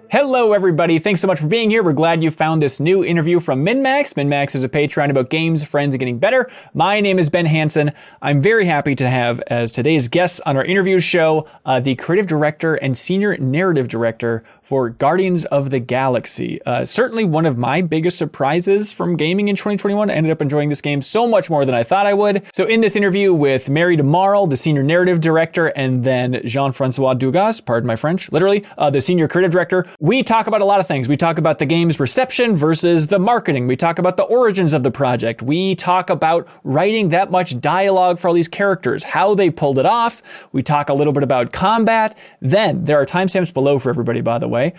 Hello, everybody. Thanks so much for being here. We're glad you found this new interview from MinnMax. MinnMax is a Patreon about games, friends, and getting better. My name is Ben Hansen. I'm very happy to have as today's guests on our interview show, the creative director and senior narrative director for Guardians of the Galaxy. Certainly one of my biggest surprises from gaming in 2021. I ended up enjoying this game so much more than I thought I would. So in this interview with Mary DeMarle, the senior narrative director, and then Jean-Francois Dugas, pardon my French, literally, the senior creative director, we talk about a lot of things. We talk about the game's reception versus the marketing. We talk about the origins of the project. We talk about writing that much dialogue for all these characters, how they pulled it off. We talk a little bit about combat. Then there are timestamps below for everybody, by the way.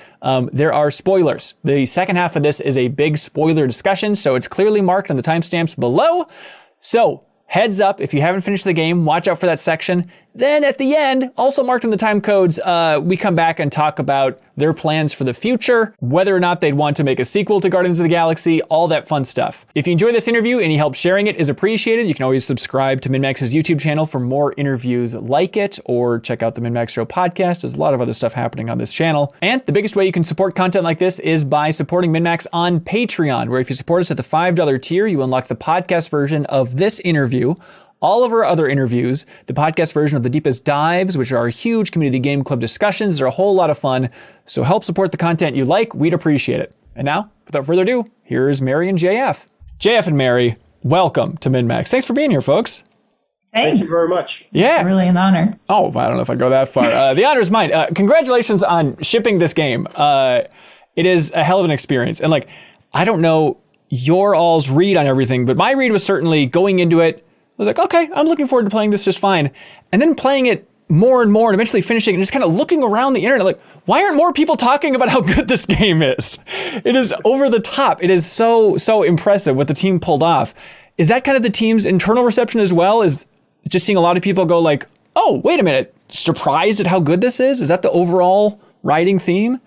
There are spoilers. The second half of this is a big spoiler discussion, so it's clearly marked on the timestamps below. So heads up, if you haven't finished the game, watch out for that section. Then at the end, also marked in the time codes, we come back and talk about their plans for the future, whether or not they'd want to make a sequel to Guardians of the Galaxy, all that fun stuff. If you enjoy this interview, any help sharing it is appreciated. You can always subscribe to MinnMax's YouTube channel for more interviews like it, or check out the MinnMax Show podcast. There's a lot of other stuff happening on this channel. And the biggest way you can support content like this is by supporting MinnMax on Patreon, where if you support us at the $5 tier, you unlock the podcast version of this interview, all of our other interviews, the podcast version of the Deepest Dives, which are our huge community game club discussions. They're a whole lot of fun. So help support the content you like. We'd appreciate it. And now, without further ado, here's Mary and JF. JF and Mary, welcome to MinnMax. Thanks for being here, folks. Thanks. Thank you very much. Yeah. It's really an honor. Oh, I don't know if I'd go that far. The honor is mine. Congratulations on shipping this game. It is a hell of an experience. And I don't know your all's read on everything, but my read was certainly going into it, I was like, okay, I'm looking forward to playing this just fine. And then playing it more and more and eventually finishing and just kind of looking around the internet like, why aren't more people talking about how good this game is? It is over the top. It is so impressive what the team pulled off. Is that kind of the team's internal reception as well? Is just seeing a lot of people go like, oh, wait a minute, surprised at how good this is? Is that the overall writing theme?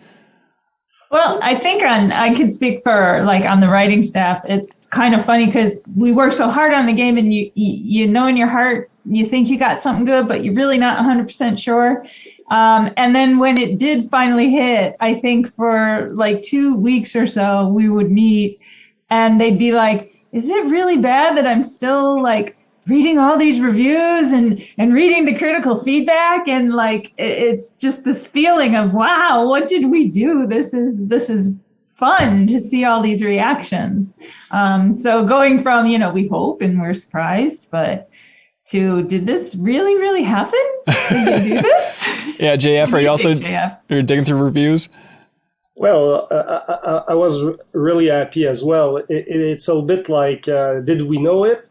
Well, I think I can speak for on the writing staff. It's kind of funny because we work so hard on the game, and you know in your heart you think you got something good, but you're really not 100% sure. And then when it did finally hit, I think for 2 weeks or so we would meet, and they'd be like, "Is it really bad that I'm still reading all these reviews and reading the critical feedback?" And it's just this feeling of, wow, what did we do? This is fun to see all these reactions. So going from, we hope and we're surprised, but to, did this really happen? Did we do this? Yeah, JF, are you also you're digging through reviews? Well, I was really happy as well. It's a bit like, did we know it?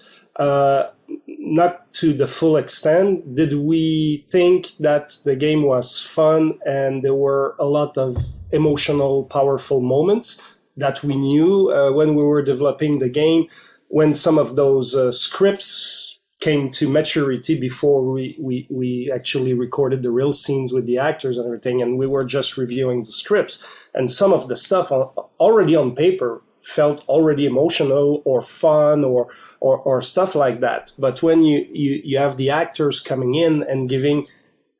Not to the full extent. Did we think that the game was fun and there were a lot of emotional, powerful moments that we knew when we were developing the game, when some of those scripts came to maturity before we actually recorded the real scenes with the actors and everything, and we were just reviewing the scripts, and some of the stuff already on paper felt already emotional or fun or stuff like that. But when you have the actors coming in and giving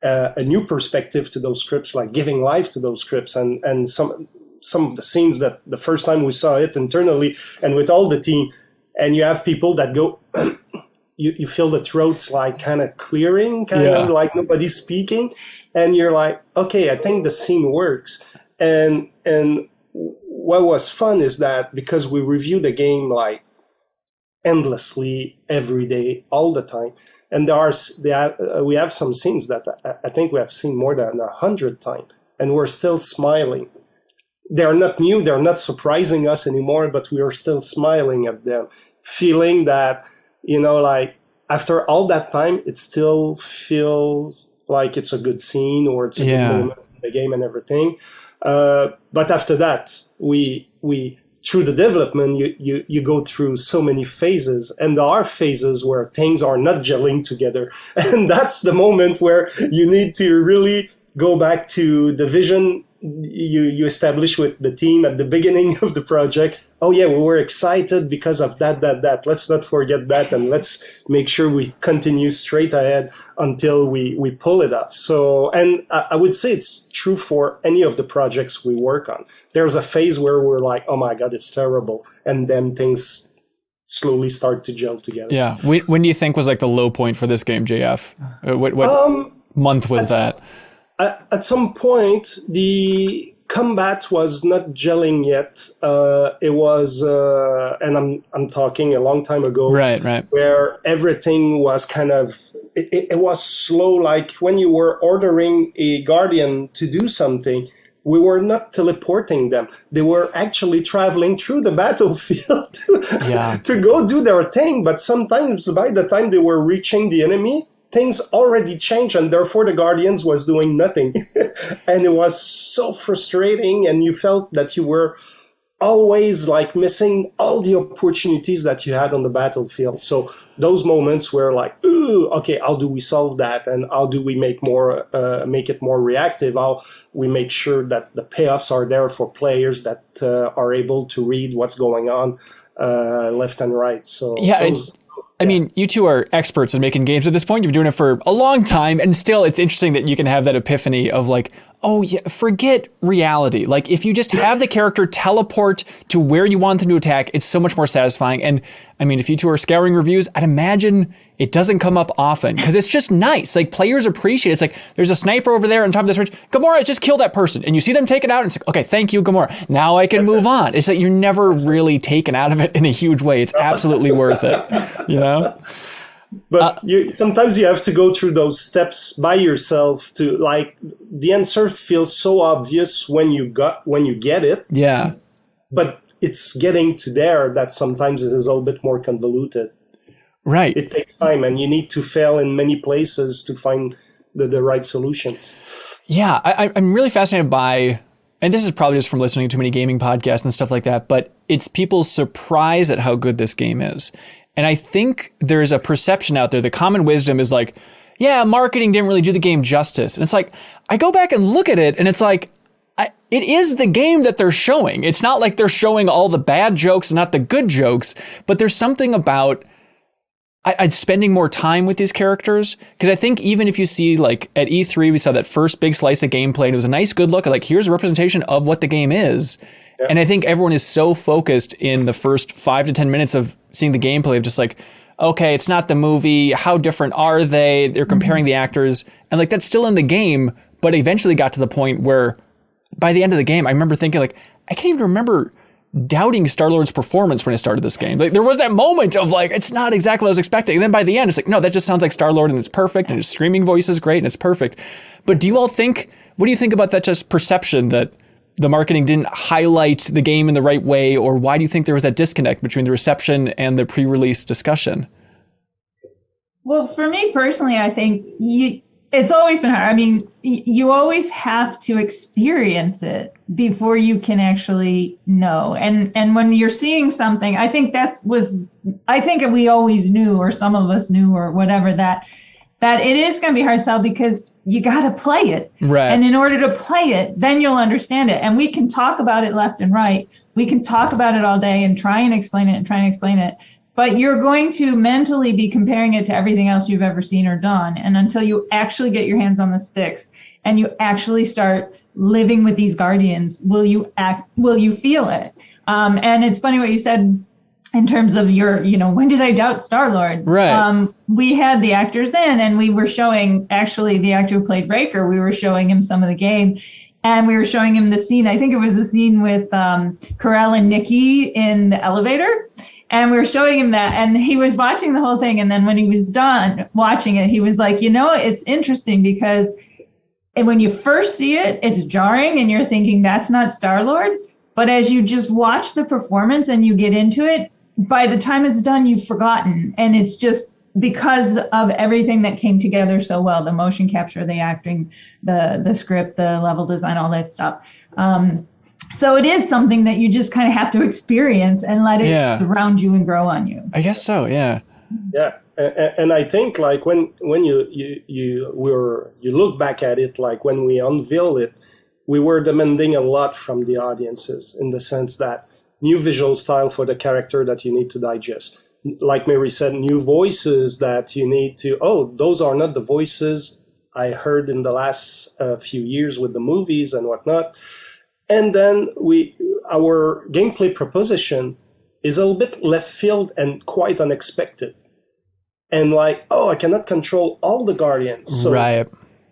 a new perspective to those scripts, like giving life to those scripts, and some of the scenes that the first time we saw it internally and with all the team, and you have people that go, you feel the throats kind of clearing, of like nobody's speaking, and you're like, okay, I think the scene works. And what was fun is that because we review the game endlessly every day, all the time, and we have some scenes that I think we have seen more than 100 times, and we're still smiling. They're not new, they're not surprising us anymore, but we are still smiling at them, feeling that, after all that time, it still feels like it's a good scene or it's a good moment in the game and everything. But after that, we through the development, you go through so many phases, and there are phases where things are not gelling together. And that's the moment where you need to really go back to the vision you establish with the team at the beginning of the project, oh yeah, we were excited because of that. Let's not forget that, and let's make sure we continue straight ahead until we pull it off. So, and I would say it's true for any of the projects we work on. There's a phase where we're like, oh my God, it's terrible. And then things slowly start to gel together. Yeah. When do you think was like the low point for this game, JF? What month was that? At some point, the combat was not gelling yet. It was, and I'm talking a long time ago, right, where everything was kind of, it was slow. Like when you were ordering a guardian to do something, we were not teleporting them. They were actually traveling through the battlefield to go do their thing. But sometimes by the time they were reaching the enemy, things already changed, and therefore the Guardians was doing nothing. And it was so frustrating, and you felt that you were always like missing all the opportunities that you had on the battlefield. So those moments were like, ooh, okay, how do we solve that? And how do we make it more reactive? How we make sure that the payoffs are there for players that are able to read what's going on left and right. So yeah, I mean, you two are experts in making games at this point. You've been doing it for a long time, and still it's interesting that you can have that epiphany of like, oh yeah, forget reality. Like if you just have the character teleport to where you want them to attack, it's so much more satisfying. And I mean, if you two are scouring reviews, I'd imagine it doesn't come up often because it's just nice. Like players appreciate it. It's like, there's a sniper over there on top of this ridge. Gamora, just kill that person. And you see them take it out and it's like, okay, thank you, Gamora. Now I can move on. It's like you're never really taken out of it in a huge way. It's absolutely worth it, you know? But sometimes you have to go through those steps by yourself to like the answer feels so obvious when you get it. Yeah. But it's getting to there that sometimes it is a little bit more convoluted. Right. It takes time and you need to fail in many places to find the right solutions. Yeah. I'm really fascinated by, and this is probably just from listening to too many gaming podcasts and stuff like that, but it's people's surprise at how good this game is. And I think there's a perception out there, the common wisdom is like, yeah, marketing didn't really do the game justice. And it's like, I go back and look at it and it's like, it is the game that they're showing. It's not like they're showing all the bad jokes and not the good jokes, but there's something about I'd spending more time with these characters. Because I think even if you see like at E3, we saw that first big slice of gameplay and it was a nice, good look at like, here's a representation of what the game is. Yeah. And I think everyone is so focused in the first 5 to 10 minutes of seeing the gameplay of just like, okay, it's not the movie. How different are they? They're comparing the actors. And like, that's still in the game, but eventually got to the point where by the end of the game, I remember thinking like, I can't even remember doubting Star-Lord's performance when I started this game. Like there was that moment of like, it's not exactly what I was expecting. And then by the end, it's like, no, that just sounds like Star-Lord and it's perfect and his screaming voice is great and it's perfect. But do you all think, what do you think about that just perception that the marketing didn't highlight the game in the right way? Or why do you think there was that disconnect between the reception and the pre-release discussion? Well, for me personally, I think it's always been hard. I mean, you always have to experience it before you can actually know. And when you're seeing something, I think I think we always knew, or some of us knew, or whatever, that it is going to be hard to sell because you got to play it. Right. And in order to play it, then you'll understand it. And we can talk about it left and right. We can talk about it all day and try and explain it. But you're going to mentally be comparing it to everything else you've ever seen or done. And until you actually get your hands on the sticks and you actually start living with these guardians, will you feel it? And it's funny what you said in terms of when did I doubt Star-Lord? Right. We had the actors in and we were showing, actually the actor who played Raker, we were showing him some of the game. And we were showing him the scene, I think it was the scene with Karel and Nikki in the elevator. And we were showing him that, and he was watching the whole thing. And then when he was done watching it, he was like, it's interesting because when you first see it, it's jarring and you're thinking that's not Star-Lord. But as you just watch the performance and you get into it, by the time it's done, you've forgotten. And it's just because of everything that came together so well, the motion capture, the acting, the script, the level design, all that stuff. So it is something that you just kind of have to experience and let it surround you and grow on you. I guess so, yeah. Yeah, and I think like when you look back at it, like when we unveiled it, we were demanding a lot from the audiences in the sense that new visual style for the character that you need to digest. Like Mary said, new voices that you need to, those are not the voices I heard in the last few years with the movies and whatnot. And then our gameplay proposition is a little bit left field and quite unexpected. And like, I cannot control all the Guardians. So, right.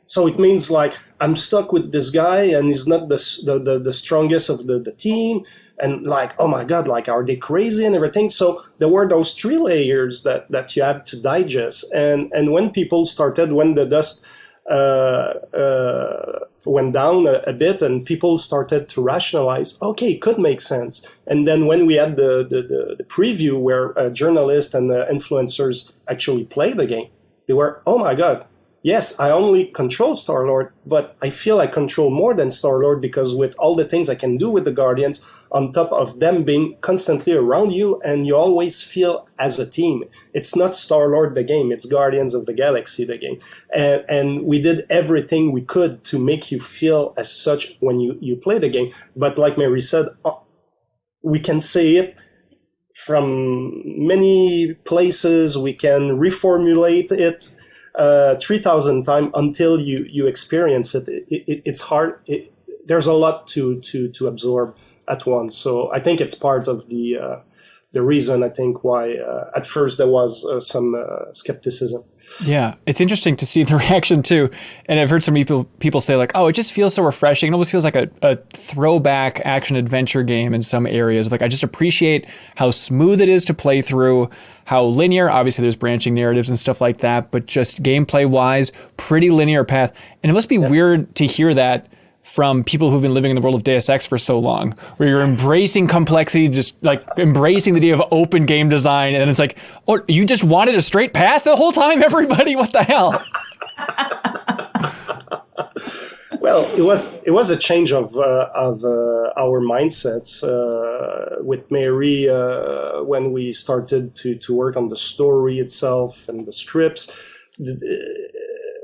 So it means like I'm stuck with this guy and he's not the strongest of the team. And like, oh my God, like, are they crazy and everything? So there were those 3 layers that you had to digest. And when the dust went down a bit and people started to rationalize, okay, it could make sense. And then when we had the preview where journalists and influencers actually played the game, they were, oh my God, yes, I only control Star-Lord, but I feel I control more than Star-Lord because with all the things I can do with the Guardians, on top of them being constantly around you, and you always feel as a team. It's not Star-Lord the game, it's Guardians of the Galaxy the game. And we did everything we could to make you feel as such when you play the game. But like Mary said, we can say it from many places, we can reformulate it 3,000 times until you experience it. It's hard. There's a lot to absorb at once. So I think it's part of the reason, I think, why at first there was some skepticism. Yeah, it's interesting to see the reaction too. And I've heard some people say like, it just feels so refreshing. It almost feels like a throwback action adventure game in some areas. Like, I just appreciate how smooth it is to play through, how linear, obviously there's branching narratives and stuff like that, but just gameplay wise, pretty linear path. And it must be weird to hear that from people who've been living in the world of Deus Ex for so long, where you're embracing complexity, just like embracing the idea of open game design. And then it's like, you just wanted a straight path the whole time, everybody? What the hell? Well, it was a change of our mindsets with Mary when we started to work on the story itself and the scripts.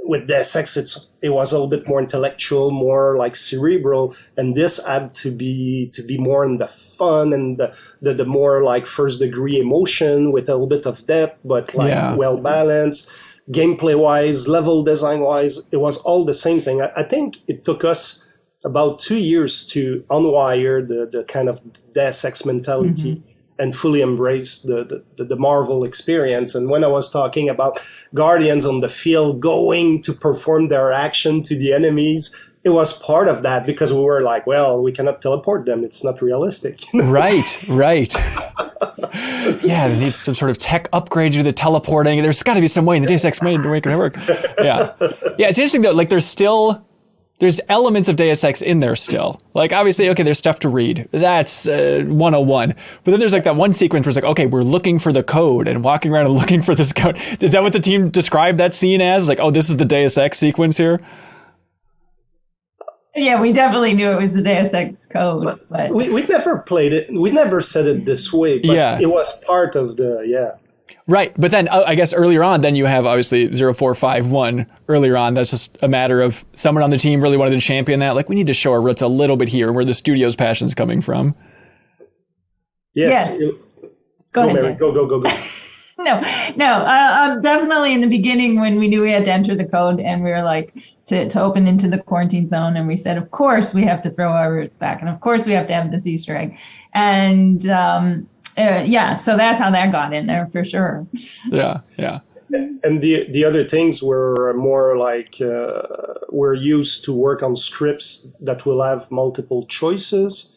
With Deus Ex, it was a little bit more intellectual, more like cerebral, and this had to be more in the fun and the more like first degree emotion with a little bit of depth, but like well balanced. Gameplay wise, level design wise, it was all the same thing. I think it took us about 2 years to unwire the kind of Deus Ex mentality. Mm-hmm. And fully embrace the Marvel experience. And when I was talking about Guardians on the field going to perform their action to the enemies, it was part of that because we were like, well, we cannot teleport them. It's not realistic. Right. Yeah, they need some sort of tech upgrade to the teleporting. There's got to be some way in the Deus Ex made to make it work. Yeah, it's interesting though. Like there's elements of Deus Ex in there still. Like, obviously, okay, there's stuff to read. That's 101. But then there's like that one sequence where it's like, okay, we're looking for the code and walking around and looking for this code. Is that what the team described that scene as? Like, this is the Deus Ex sequence here? Yeah, we definitely knew it was the Deus Ex code. But we never played it. We never said it this way, but it was part of the, Right, but then I guess earlier on, then you have obviously 0451 earlier on. That's just a matter of someone on the team really wanted to champion that. Like, we need to show our roots a little bit here, where the studio's passion's coming from. Yes. Go ahead, Mary. Go. No. Definitely in the beginning when we knew we had to enter the code and we were like to open into the quarantine zone, and we said, of course we have to throw our roots back, and of course we have to have this Easter egg, and so that's how that got in there for sure. Yeah. And the other things were more like we're used to work on scripts that will have multiple choices.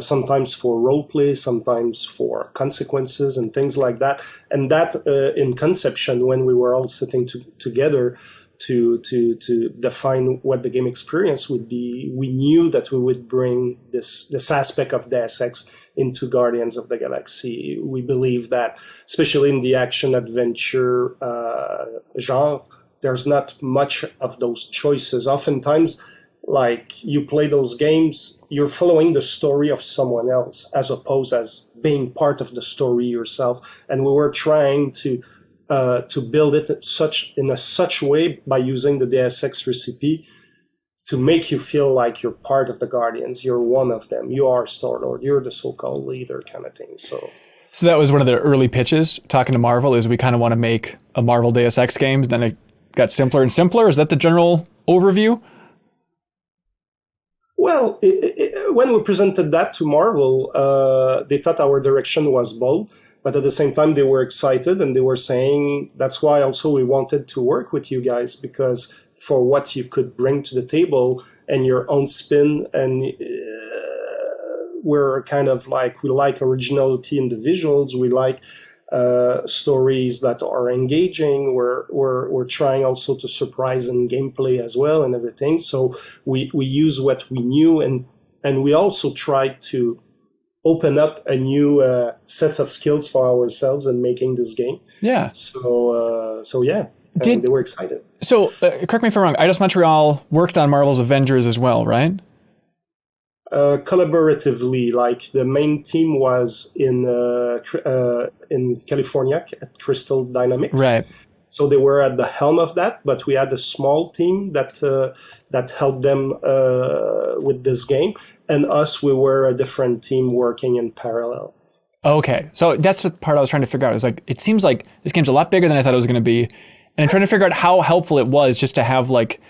Sometimes for roleplay, sometimes for consequences and things like that. And that in conception, when we were all sitting together to define what the game experience would be, we knew that we would bring this aspect of Deus Ex into Guardians of the Galaxy. We believe that, especially in the action adventure genre, there's not much of those choices. Oftentimes, like, you play those games, you're following the story of someone else as opposed as being part of the story yourself. And we were trying to build it in such way by using the Deus Ex recipe make you feel like you're part of the Guardians. You're one of them. You are Star-Lord. You're the so-called leader kind of thing. So that was one of the early pitches talking to Marvel, is we kind of want to make a Marvel Deus Ex game. Then it got simpler and simpler. Is that the general overview? Well, when we presented that to Marvel, they thought our direction was bold, but at the same time, they were excited, and they were saying that's why also we wanted to work with you guys, because for what you could bring to the table and your own spin, and we're kind of like, we like originality in the visuals, we like stories that are engaging. We're trying also to surprise in gameplay as well and everything. So we use what we knew, and we also tried to open up a new sets of skills for ourselves in making this game. Yeah. So yeah, they were excited. So correct me if I'm wrong. Eidos Montreal worked on Marvel's Avengers as well, right? Collaboratively, like the main team was in California at Crystal Dynamics, right? So they were at the helm of that, but we had a small team that helped them with this game, and us, we were a different team working in parallel. Okay, so that's the part I was trying to figure out. Is like, it seems like this game's a lot bigger than I thought it was going to be, and I'm trying to figure out how helpful it was just to have like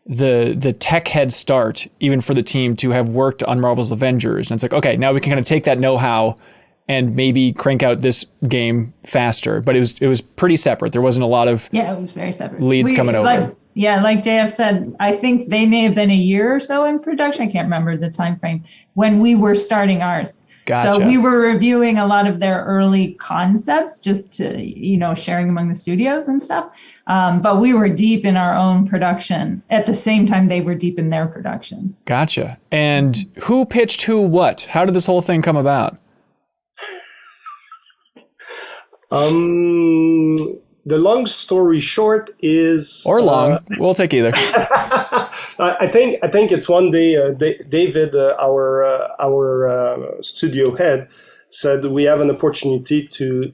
the tech head start, even for the team to have worked on Marvel's Avengers. And it's like, okay, now we can kind of take that know-how and maybe crank out this game faster. But it was pretty separate. There wasn't a lot of it was very separate leads coming over. Like JF said, I think they may have been a year or so in production. I can't remember the time frame when we were starting ours. Gotcha. So we were reviewing a lot of their early concepts, just to, sharing among the studios and stuff. But we were deep in our own production at the same time they were deep in their production. Gotcha. And who pitched who what? How did this whole thing come about? The long story short is, or long, we'll take either. I think it's one day. David, our studio head, said we have an opportunity to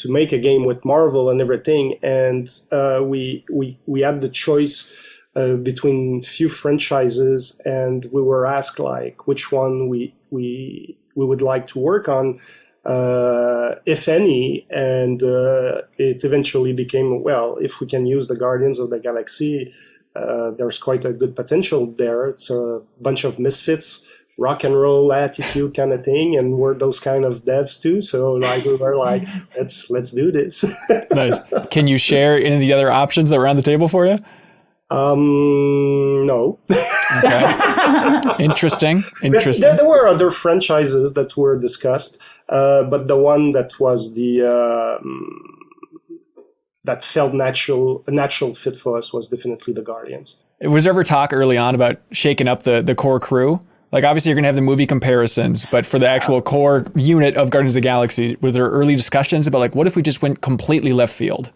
make a game with Marvel and everything, and we had the choice between few franchises, and we were asked like which one we would like to work on. If any, and it eventually became, well, if we can use the Guardians of the Galaxy, there's quite a good potential there. It's a bunch of misfits, rock and roll attitude kind of thing, and we're those kind of devs too. So like we were like, let's do this. Nice. Can you share any of the other options that were on the table for you? No. Okay. Interesting. There were other franchises that were discussed, but the one that was that felt a natural fit for us was definitely the Guardians. Was there ever talk early on about shaking up the core crew? Like, obviously you're going to have the movie comparisons, but for the actual core unit of Guardians of the Galaxy, was there early discussions about like, what if we just went completely left field?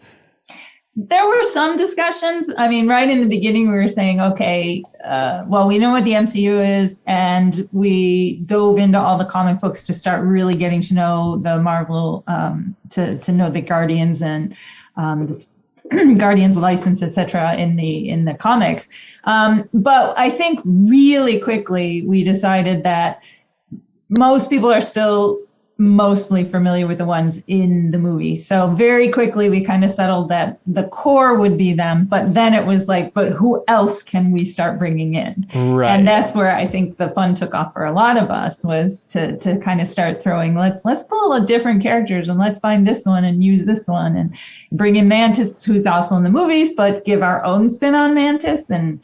There were some discussions. I mean, right in the beginning, we were saying, okay, well, we know what the MCU is, and we dove into all the comic books to start really getting to know the Marvel, to know the Guardians and the Guardians license, etc. in the comics. But I think really quickly we decided that most people are still mostly familiar with the ones in the movie. So very quickly we kind of settled that the core would be them, but then it was like, but who else can we start bringing in? Right. And that's where I think the fun took off for a lot of us, was to kind of start throwing, let's pull a different characters and let's find this one and use this one and bring in Mantis, who's also in the movies, but give our own spin on Mantis and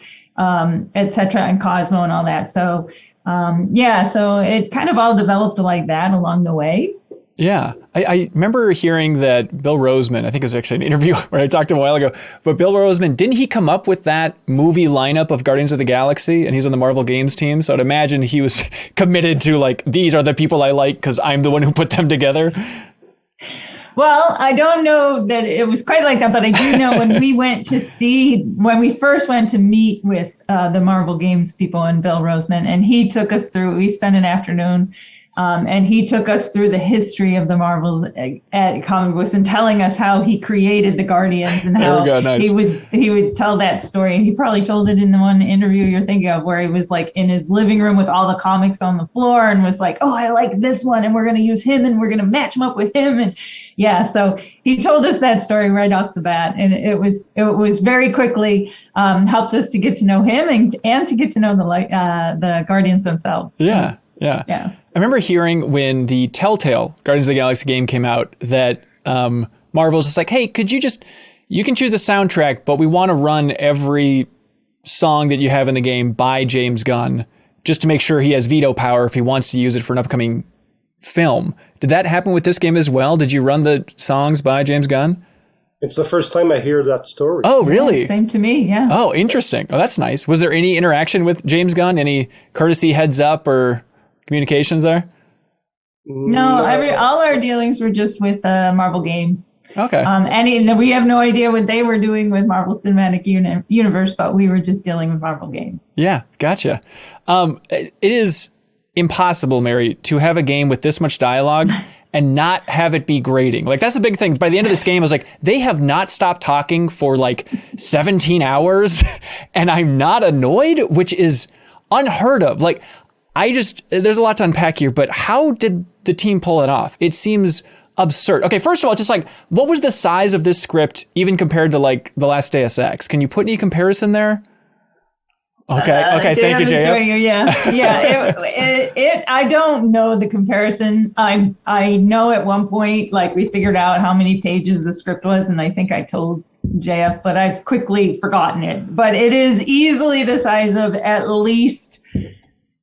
etc. and Cosmo and all that. So so it kind of all developed like that along the way. Yeah. I remember hearing that Bill Roseman, I think it was actually an interview where I talked to him a while ago, but Bill Roseman, didn't he come up with that movie lineup of Guardians of the Galaxy? And he's on the Marvel Games team. So I'd imagine he was committed to like, these are the people I like because I'm the one who put them together. Well, I don't know that it was quite like that, but I do know when we first went to meet with the Marvel Games people and Bill Roseman, and he took us through, we spent an afternoon And he took us through the history of the Marvels at comic books and telling us how he created the Guardians and how he would tell that story. And he probably told it in the one interview you're thinking of, where he was like in his living room with all the comics on the floor and was like, oh, I like this one, and we're going to use him, and we're going to match him up with him. And yeah, so he told us that story right off the bat, and it was very quickly helps us to get to know him and to get to know the Guardians themselves. Yeah. I remember hearing when the Telltale Guardians of the Galaxy game came out that Marvel's just like, hey, you can choose a soundtrack, but we want to run every song that you have in the game by James Gunn just to make sure he has veto power if he wants to use it for an upcoming film. Did that happen with this game as well? Did you run the songs by James Gunn? It's the first time I hear that story. Oh, really? Yeah, same to me, yeah. Oh, interesting. Oh, that's nice. Was there any interaction with James Gunn? Any courtesy heads up or communications there? No, all our dealings were just with Marvel games. Okay. We have no idea what they were doing with Marvel Cinematic Universe, but we were just dealing with Marvel games. Yeah, gotcha. It is impossible, Mary, to have a game with this much dialogue and not have it be grating. Like, that's the big thing. By the end of this game, I was like, they have not stopped talking for like 17 hours, and I'm not annoyed, which is unheard of. Like, there's a lot to unpack here, but how did the team pull it off? It seems absurd. Okay, first of all, just like, what was the size of this script even compared to like the last Deus Ex? Can you put any comparison there? Okay, thank you, JF. Yeah. I don't know the comparison. I know at one point, like, we figured out how many pages the script was, and I think I told JF, but I've quickly forgotten it. But it is easily the size of at least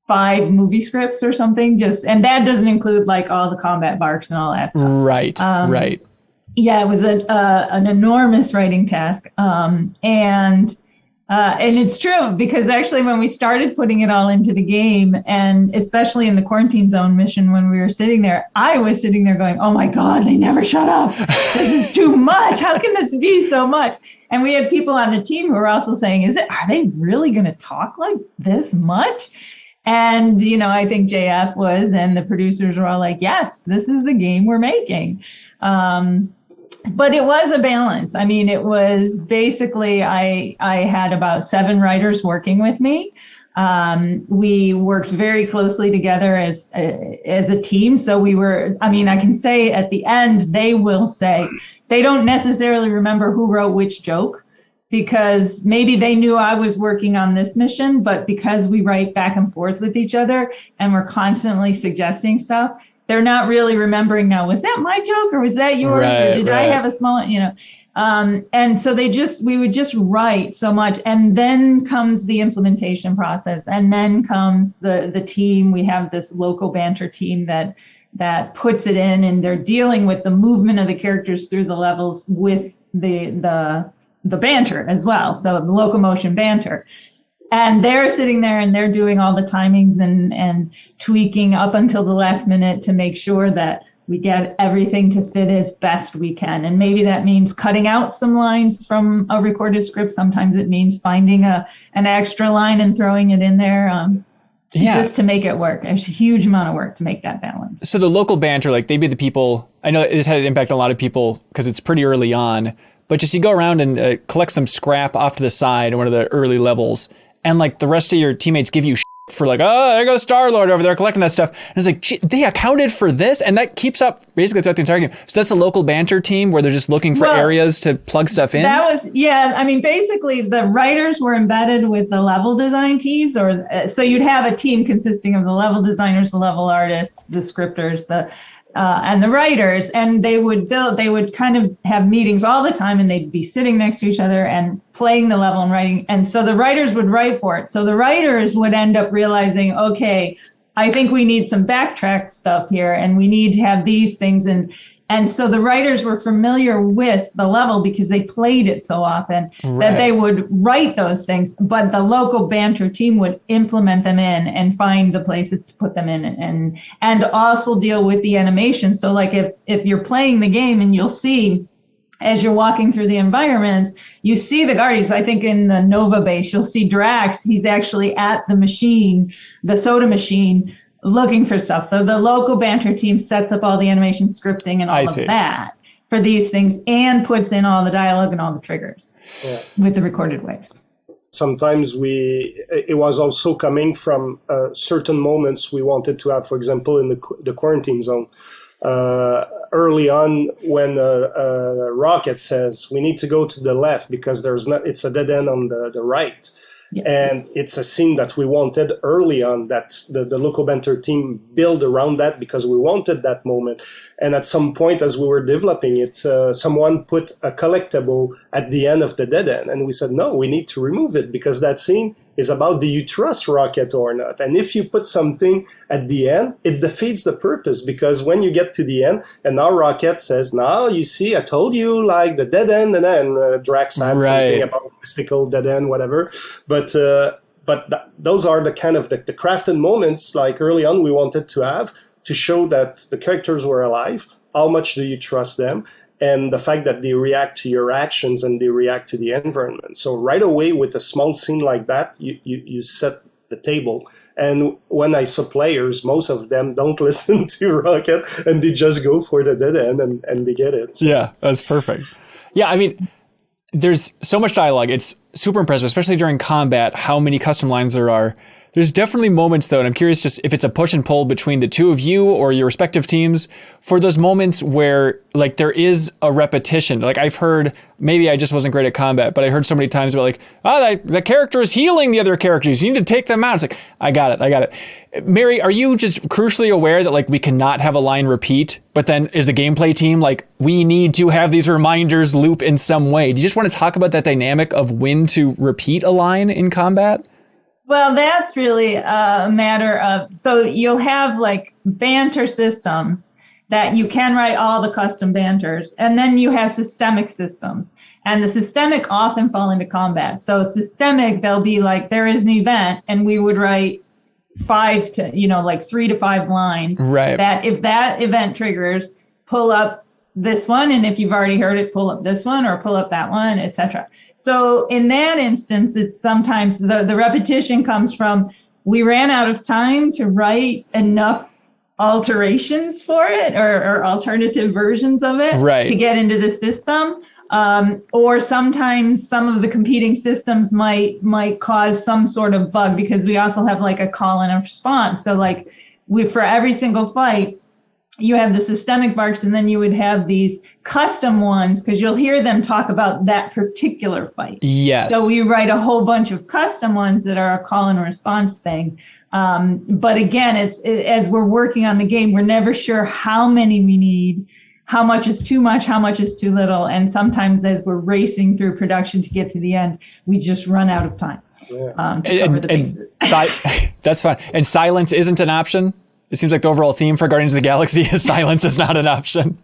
5 movie scripts or something. And that doesn't include like all the combat barks and all that stuff. Right. Yeah, it was an enormous writing task. And it's true, because actually when we started putting it all into the game, and especially in the quarantine zone mission, when we were sitting there, I was sitting there going, oh my God, they never shut up. This is too much. How can this be so much? And we had people on the team who were also saying, are they really going to talk like this much? And, I think JF was, and the producers were all like, yes, this is the game we're making. But it was a balance. I mean, it was basically, I had about 7 writers working with me. We worked very closely together as a team. So I can say at the end, they will say, they don't necessarily remember who wrote which joke, because maybe they knew I was working on this mission, but because we write back and forth with each other and we're constantly suggesting stuff, they're not really remembering now, was that my joke or was that yours? Or did I have a small, and so we would just write so much. And then comes the implementation process. And then comes the team. We have this local banter team that puts it in, and they're dealing with the movement of the characters through the levels with the banter as well. So the locomotion banter. And they're sitting there and they're doing all the timings and tweaking up until the last minute to make sure that we get everything to fit as best we can. And maybe that means cutting out some lines from a recorded script. Sometimes it means finding an extra line and throwing it in there. Just to make it work. There's a huge amount of work to make that balance. So the local banter, like, they'd be the people, I know this had an impact on a lot of people because it's pretty early on, but just you go around and collect some scrap off to the side in one of the early levels, and like the rest of your teammates give you shit for like, oh, there goes Star-Lord over there collecting that stuff. And it's like, they accounted for this? And that keeps up basically throughout the entire game. So that's a local banter team where they're just looking for areas to plug stuff in? Basically the writers were embedded with the level design teams, so you'd have a team consisting of the level designers, the level artists, the scripters, and the writers, and they would kind of have meetings all the time, and they'd be sitting next to each other and playing the level and writing. And so the writers would write for it. So the writers would end up realizing, okay, I think we need some backtrack stuff here, and we need to have these things. And so the writers were familiar with the level because they played it so often that they would write those things, but the local banter team would implement them in and find the places to put them in and also deal with the animation. So like if you're playing the game and you'll see, as you're walking through the environments, you see the Guardians. I think in the Nova base, you'll see Drax. He's actually at the machine, the soda machine, looking for stuff. So the local banter team sets up all the animation scripting and all of that for these things and puts in all the dialogue and all the triggers with the recorded waves. Sometimes it was also coming from certain moments we wanted to have, for example, in the quarantine zone. Early on, when Rocket says we need to go to the left because it's a dead end on the right. Yes. And it's a scene that we wanted early on, that the local banter team built around that because we wanted that moment. And at some point, as we were developing it, someone put a collectible at the end of the dead end. And we said, no, we need to remove it because that scene is about, do you trust Rocket or not? And if you put something at the end, it defeats the purpose, because when you get to the end, and now Rocket says, now you see, I told you, like the dead end, and then Drax had something about mystical dead end, whatever. But those are the kind of the crafted moments, like early on, we wanted to have to show that the characters were alive. How much do you trust them? And the fact that they react to your actions and they react to the environment. So right away with a small scene like that, you set the table. And when I saw players, most of them don't listen to Rocket and they just go for the dead end and they get it. So. Yeah, that's perfect. Yeah, I mean, there's so much dialogue. It's super impressive, especially during combat, how many custom lines there are. There's definitely moments, though, and I'm curious just if it's a push and pull between the two of you or your respective teams for those moments where, like, there is a repetition. Like, I've heard, maybe I just wasn't great at combat, but I heard so many times about, like, the character is healing the other characters. You need to take them out. It's like, I got it. Mary, are you just crucially aware that, like, we cannot have a line repeat, but then is the gameplay team like, we need to have these reminders loop in some way? Do you just want to talk about that dynamic of when to repeat a line in combat? Well, that's really a matter of, so you'll have like banter systems that you can write all the custom banters, and then you have systemic systems, and the systemic often fall into combat. So systemic, they'll be like, there is an event, and we would write 3 to 5 lines. Right. That if that event triggers, pull up this one, and if you've already heard it, pull up this one or pull up that one, etc. So in that instance, it's sometimes the repetition comes from, we ran out of time to write enough alterations for it or alternative versions of it to get into the system. Or sometimes some of the competing systems might cause some sort of bug, because we also have like a call and a response. So like for every single fight, you have the systemic barks, and then you would have these custom ones, because you'll hear them talk about that particular fight. Yes. So we write a whole bunch of custom ones that are a call and response thing. But again, as we're working on the game, we're never sure how many we need, how much is too much, how much is too little. And sometimes as we're racing through production to get to the end, we just run out of time to cover the bases. That's fine. And silence isn't an option? It seems like the overall theme for Guardians of the Galaxy is silence is not an option.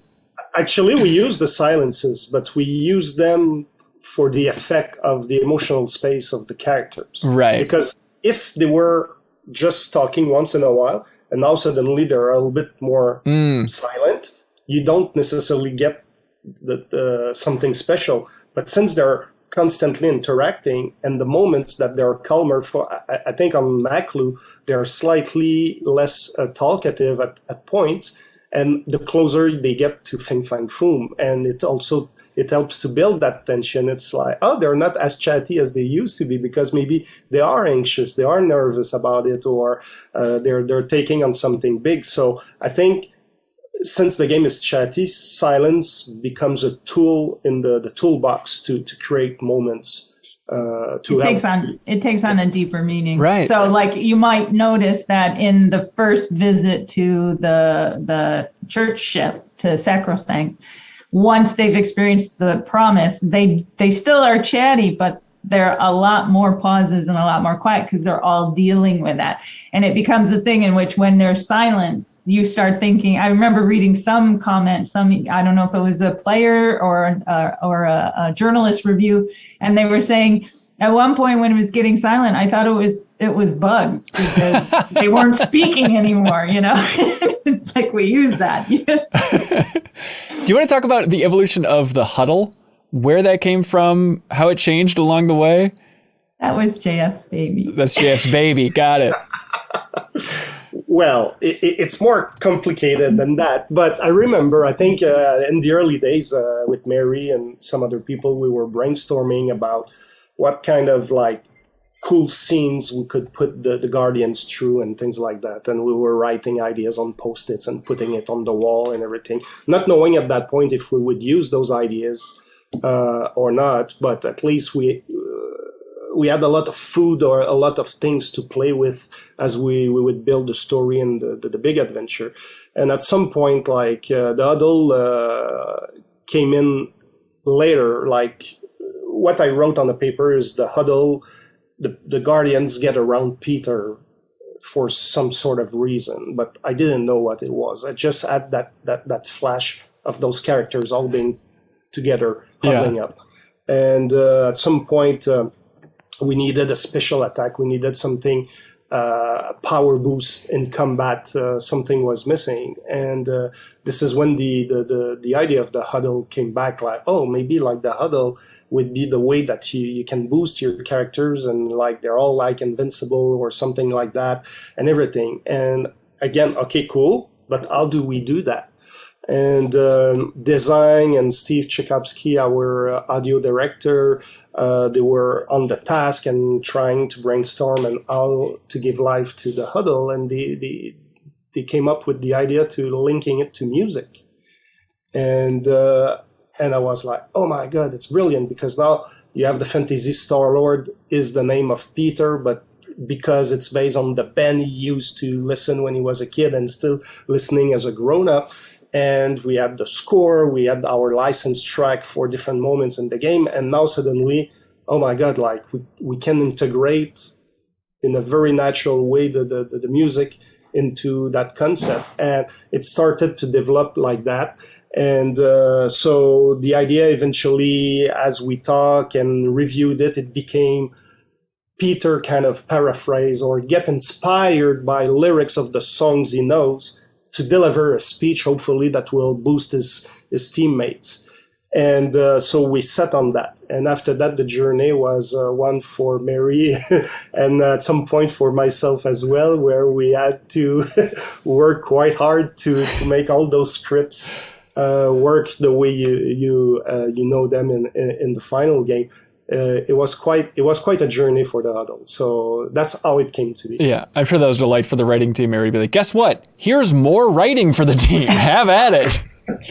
Actually, we use the silences, but we use them for the effect of the emotional space of the characters. Right. Because if they were just talking once in a while, and now suddenly they're a little bit more silent, you don't necessarily get something special. But since they're constantly interacting, and the moments that they're calmer, I think on Maklu, they're slightly less talkative at points, and the closer they get to Fin Fang Foom, and it helps to build that tension. It's like, oh, they're not as chatty as they used to be, because maybe they are anxious, they are nervous about it, or they're taking on something big. So I think since the game is chatty, silence becomes a tool in the toolbox to create moments. It takes on a deeper meaning. Right. So like you might notice that in the first visit to the church ship to Sacrosanct, once they've experienced the promise, they still are chatty, but there are a lot more pauses and a lot more quiet, because they're all dealing with that. And it becomes a thing in which when there's silence, you start thinking, I remember reading some comment, I don't know if it was a player or a journalist review, and they were saying, at one point when it was getting silent, I thought it was bugged, because they weren't speaking anymore, It's like we use that. Do you want to talk about the evolution of the huddle? Where that came from, how it changed along the way? That was JF's baby. That's JF's baby. Got it. Well, it's more complicated than that. But I remember, I think in the early days with Mary and some other people, we were brainstorming about what kind of like cool scenes we could put the Guardians through and things like that. And we were writing ideas on Post-its and putting it on the wall and everything, not knowing at that point if we would use those ideas or not. But at least we had a lot of food or a lot of things to play with as we would build the story and the big adventure. And at some point, like the huddle came in later. Like what I wrote on the paper is the huddle, the Guardians get around Peter for some sort of reason, but I didn't know what it was. I just had that flash of those characters all being together, huddling up. And at some point, we needed a special attack. We needed something, power boost in combat. Something was missing. And this is when the idea of the huddle came back, like, oh, maybe like the huddle would be the way that you can boost your characters and like they're all like invincible or something like that and everything. And again, okay, cool, but how do we do that? And Design and Steve Tchaikovsky, our audio director, they were on the task and trying to brainstorm and how to give life to the huddle. And they came up with the idea to linking it to music. And I was like, oh my God, it's brilliant, because now you have the fantasy Star-Lord is the name of Peter, but because it's based on the band he used to listen when he was a kid and still listening as a grown-up. And we had the score, we had our licensed track for different moments in the game. And now suddenly, oh my God, like we can integrate in a very natural way the music into that concept. And it started to develop like that. And so the idea eventually, as we talk and reviewed it, it became Peter kind of paraphrase or get inspired by lyrics of the songs he knows to deliver a speech, hopefully, that will boost his teammates. And so we set on that. And after that, the journey was one for Mary and at some point for myself as well, where we had to work quite hard to make all those scripts work the way you know them in the final game. It was quite a journey for the huddle. So that's how it came to be. Yeah, I'm sure that was a delight for the writing team, Mary. Be like, guess what? Here's more writing for the team. Have at it.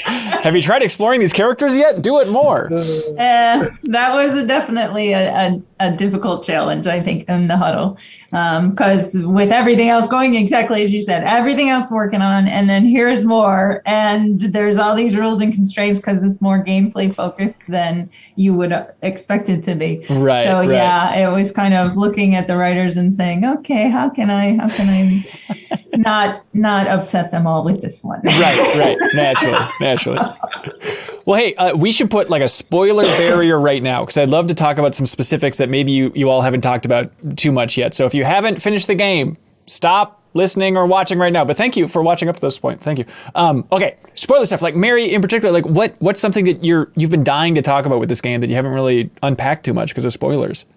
Have you tried exploring these characters yet? Do it more. That was definitely a difficult challenge, I think, in the huddle. Because with everything else going exactly as you said, everything else working on, and then here's more, and there's all these rules and constraints because it's more gameplay focused than you would expect it to be. Right. So yeah, it was kind of looking at the writers and saying, okay, how can I not upset them all with this one? Right. Naturally. Well, hey, we should put like a spoiler barrier right now, because I'd love to talk about some specifics that maybe you all haven't talked about too much yet. So if you haven't finished the game, stop listening or watching right now. But thank you for watching up to this point. Thank you. Okay, spoiler stuff. Like Mary in particular, like what's something that you've been dying to talk about with this game that you haven't really unpacked too much because of spoilers?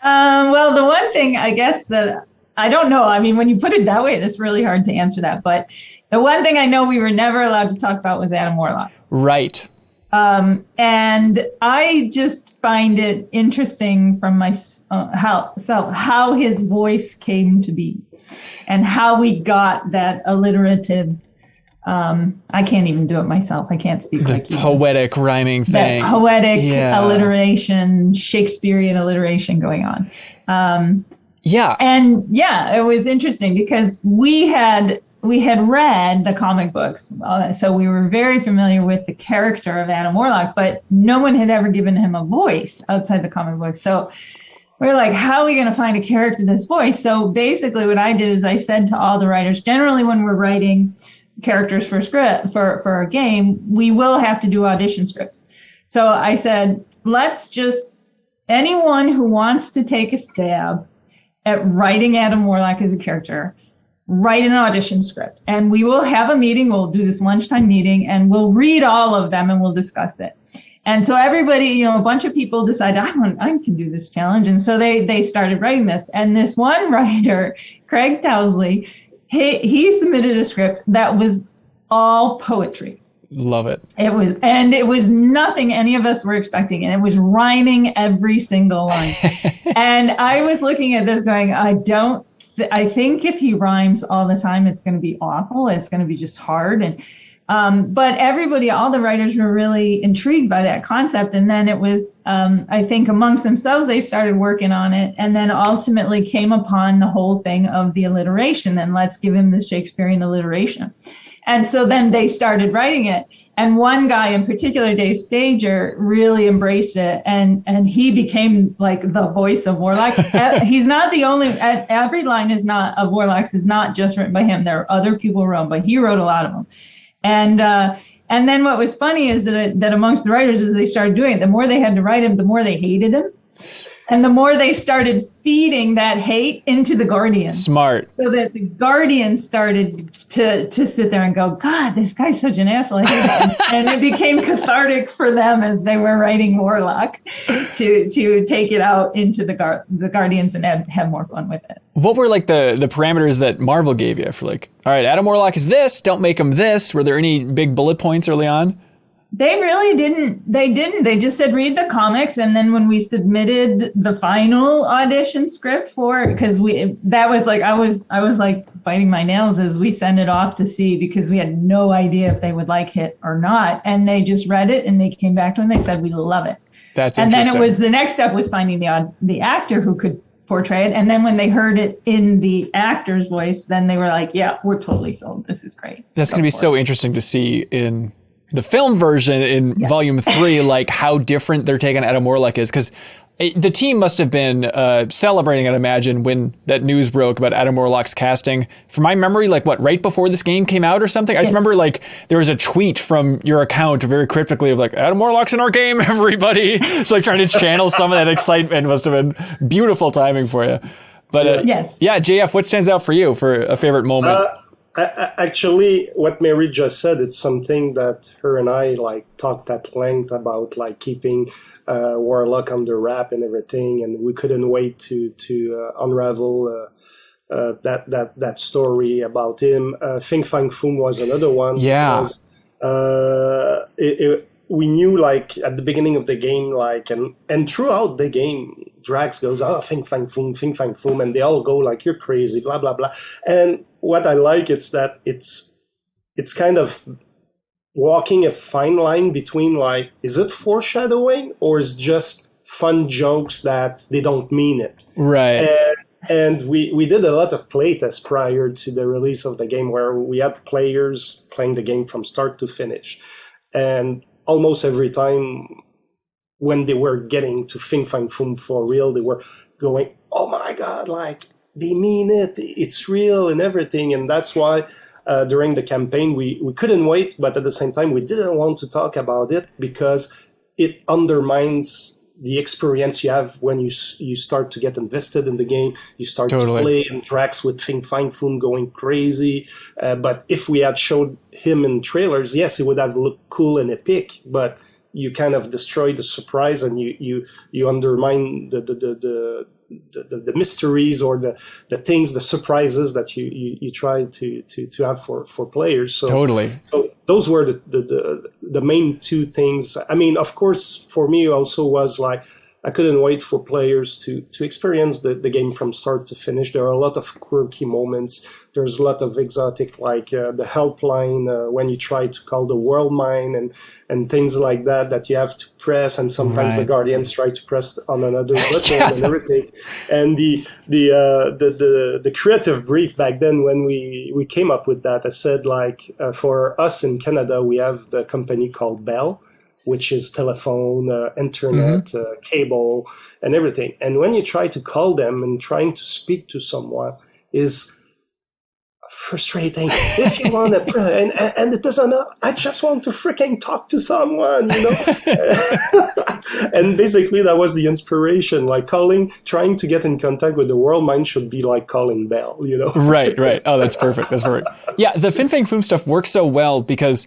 Well, the one thing I guess that I don't know. I mean, when you put it that way, it's really hard to answer that. But the one thing I know we were never allowed to talk about was Adam Warlock. Right. And I just find it interesting from my how his voice came to be and how we got that alliterative. I can't even do it myself. I can't speak like you. Poetic rhyming thing. That poetic alliteration, Shakespearean alliteration going on. Yeah. And yeah, it was interesting because we had read the comic books, so we were very familiar with the character of Adam Warlock, but no one had ever given him a voice outside the comic books. So we're like, how are we going to find a character this voice? So basically what I did is I said to all the writers, generally when we're writing characters for a game, we will have to do audition scripts. So I said, let's just, anyone who wants to take a stab at writing Adam Warlock as a character, write an audition script, and we will have a meeting. We'll do this lunchtime meeting and we'll read all of them and we'll discuss it. And so everybody, a bunch of people decided, I can do this challenge. And so they started writing this. And this one writer, Craig Towsley, he submitted a script that was all poetry. Love it. It was nothing any of us were expecting, and it was rhyming every single line. And I was looking at this going, I think if he rhymes all the time, it's going to be awful. It's going to be just hard. And but all the writers were really intrigued by that concept. And then it was, I think amongst themselves, they started working on it, and then ultimately came upon the whole thing of the alliteration. And let's give him the Shakespearean alliteration. And so then they started writing it. And one guy in particular, Dave Stager, really embraced it. And he became like the voice of Warlock. He's not the only, every line of Warlocks is not just written by him. There are other people who wrote, but he wrote a lot of them. And then what was funny is that amongst the writers, as they started doing it, the more they had to write him, the more they hated him. And the more they started feeding that hate into the Guardians. Smart. So that the Guardians started to sit there and go, God, this guy's such an asshole. And it became cathartic for them as they were writing Warlock to take it out into the Guardians and have more fun with it. What were like the parameters that Marvel gave you for like, all right, Adam Warlock is this, don't make him this? Were there any big bullet points early on? They really didn't. They just said, read the comics. And then when we submitted the final audition script for it, because that was like, I was like biting my nails as we sent it off to see, because we had no idea if they would like it or not. And they just read it and they came back to it and they said, we love it. That's and interesting. then the next step was finding the actor who could portray it. And then when they heard it in the actor's voice, then they were like, yeah, we're totally sold. This is great. That's going to be so interesting to see in the film version in Volume 3, like how different their take on Adam Warlock is. Because the team must have been celebrating, I'd imagine, when that news broke about Adam Warlock's casting. From my memory, like right before this game came out or something? I just remember like there was a tweet from your account very cryptically of like, Adam Warlock's in our game, everybody. So like trying to channel some of that excitement. Must have been beautiful timing for you. But yeah, JF, what stands out for you for a favorite moment? Actually, what Mary just said, it's something that her and I like talked at length about, like keeping Warlock under wrap and everything, and we couldn't wait to unravel that story about him. Fing Fang Foom was another one. Yeah. Because, we knew, like, at the beginning of the game, like, and throughout the game, Drax goes, Fing Fang Foom, and they all go, like, you're crazy, blah, blah, blah. And what I like is that it's kind of walking a fine line between, like, is it foreshadowing or is just fun jokes that they don't mean it? Right. And we did a lot of playtests prior to the release of the game where we had players playing the game from start to finish. And almost every time when they were getting to Fing Fang Foom for real, they were going, oh my God, like, they mean it, it's real and everything. And that's why during the campaign, we couldn't wait, but at the same time, we didn't want to talk about it because it undermines the experience you have when you start to get invested in the game. You start to play and Drax with Fing Fang Foom going crazy. But if we had showed him in trailers, yes, it would have looked cool and epic, but you kind of destroy the surprise and you undermine the mysteries or the things, the surprises that you try to have for players. So so those were the main two things. I mean, of course, for me also was like, I couldn't wait for players to experience the game from start to finish. There are a lot of quirky moments. There's a lot of exotic, like the helpline when you try to call the world mine and things like that you have to press, and sometimes the Guardians try to press on another button and everything. And the creative brief back then when we came up with that, I said, like, for us in Canada, we have the company called Bell, which is telephone, internet, cable, and everything. And when you try to call them and trying to speak to someone is frustrating. If you want to, and it doesn't, I just want to freaking talk to someone, you know? And basically that was the inspiration, like trying to get in contact with the world mind should be like calling Bell, you know? Right. Oh, that's perfect. Yeah, the Fin Fang Foom stuff works so well because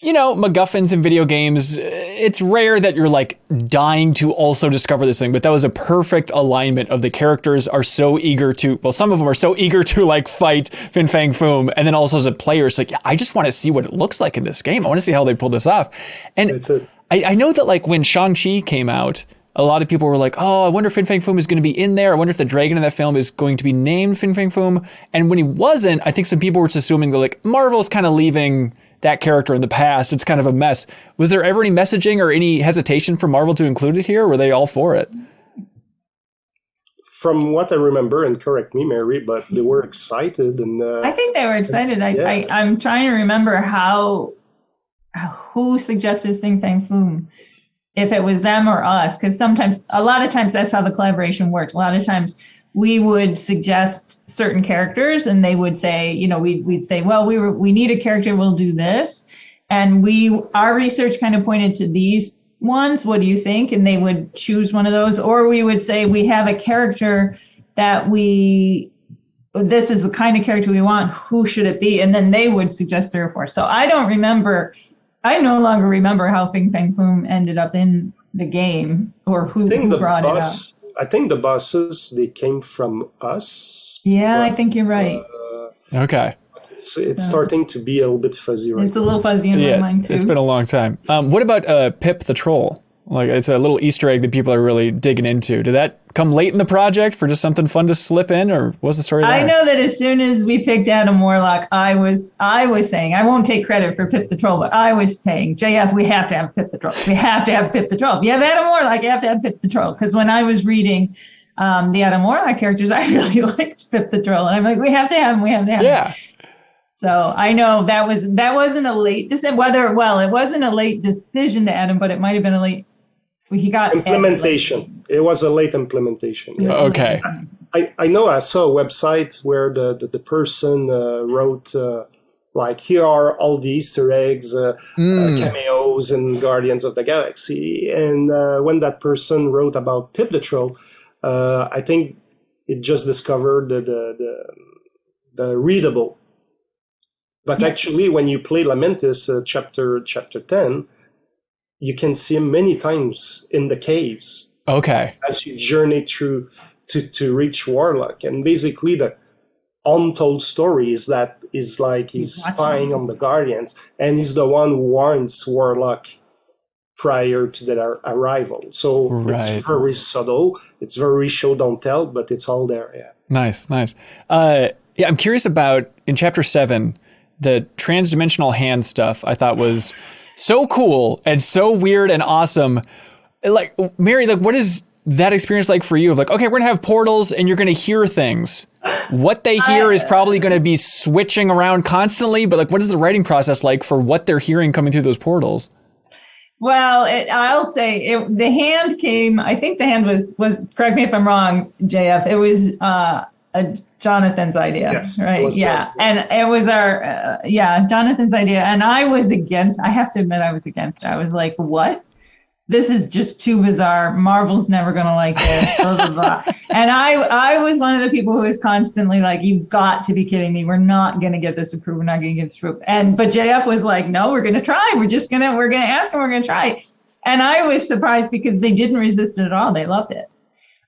MacGuffins in video games, it's rare that you're like dying to also discover this thing, but that was a perfect alignment of the characters are so eager to, well, some of them are so eager to like fight Fin Fang Foom. And then also as a player, it's like, yeah, I just want to see what it looks like in this game. I want to see how they pull this off. And I know that like when Shang-Chi came out, a lot of people were like, oh, I wonder if Fin Fang Foom is going to be in there. I wonder if the dragon in that film is going to be named Fin Fang Foom. And when he wasn't, I think some people were just assuming that like Marvel's kind of leaving that character in the past. It's kind of a mess. Was there ever any messaging or any hesitation for Marvel to include it here? Or were they all for it? From what I remember, and correct me, Mary, but they were excited. And I think they were excited. I'm trying to remember who suggested Fin Fang Foom, if it was them or us, because a lot of times that's how the collaboration worked. A lot of times we would suggest certain characters and they would say, we'd say, well, we need a character, we'll do this. And our research kind of pointed to these ones. What do you think? And they would choose one of those. Or we would say, we have a character that this is the kind of character we want. Who should it be? And then they would suggest 3 or 4. So I no longer remember how Fin Fang Foom ended up in the game or who brought it up. I think the bosses, they came from us. Yeah, I think you're right. Okay. It's starting to be a little bit fuzzy right now. It's a little fuzzy in my mind, too. It's been a long time. What about Pip the Troll? Like, it's a little Easter egg that people are really digging into. Did that come late in the project for just something fun to slip in, or what's the story there? I know that as soon as we picked Adam Warlock, I was saying, I won't take credit for Pip the Troll, but I was saying, JF, we have to have Pip the Troll. We have to have Pip the Troll. If you have Adam Warlock, you have to have Pip the Troll. Because when I was reading the Adam Warlock characters, I really liked Pip the Troll. And I'm like, we have to have him. We have to have him. So I know that wasn't a late decision. It wasn't a late decision to add him, but it might have been a late. He got implementation. It was a late implementation. Yeah. Okay. I know I saw a website where the person wrote like, here are all the Easter eggs, cameos in Guardians of the Galaxy. And when that person wrote about Pip the Troll, I think it just discovered the readable. But actually, when you play Lamentis chapter 10, you can see him many times in the caves. Okay. As you journey through to reach Warlock. And basically the untold story is that is like he's spying on the Guardians, and he's the one who warns Warlock prior to their arrival. So it's very subtle. It's very show don't tell, but it's all there. Yeah. Nice. I'm curious about in chapter 7, the transdimensional hand stuff I thought was so cool and so weird and awesome. Like, Mary, like, what is that experience like for you? Of like, okay, we're gonna have portals and you're gonna hear things. What they hear is probably gonna be switching around constantly, but like, what is the writing process like for what they're hearing coming through those portals? Well, I'll say the hand came, I think the hand was, correct me if I'm wrong, JF, it was Jonathan's idea, yes, right? Yeah. And it was Jonathan's idea. And I have to admit, I was against it. I was like, what? This is just too bizarre. Marvel's never going to like this, blah, blah, blah. And I was one of the people who was constantly like, you've got to be kidding me. We're not going to get this approved. We're not going to get this approved. But JF was like, no, we're going to try. We're going to ask them. We're going to try. And I was surprised because they didn't resist it at all. They loved it.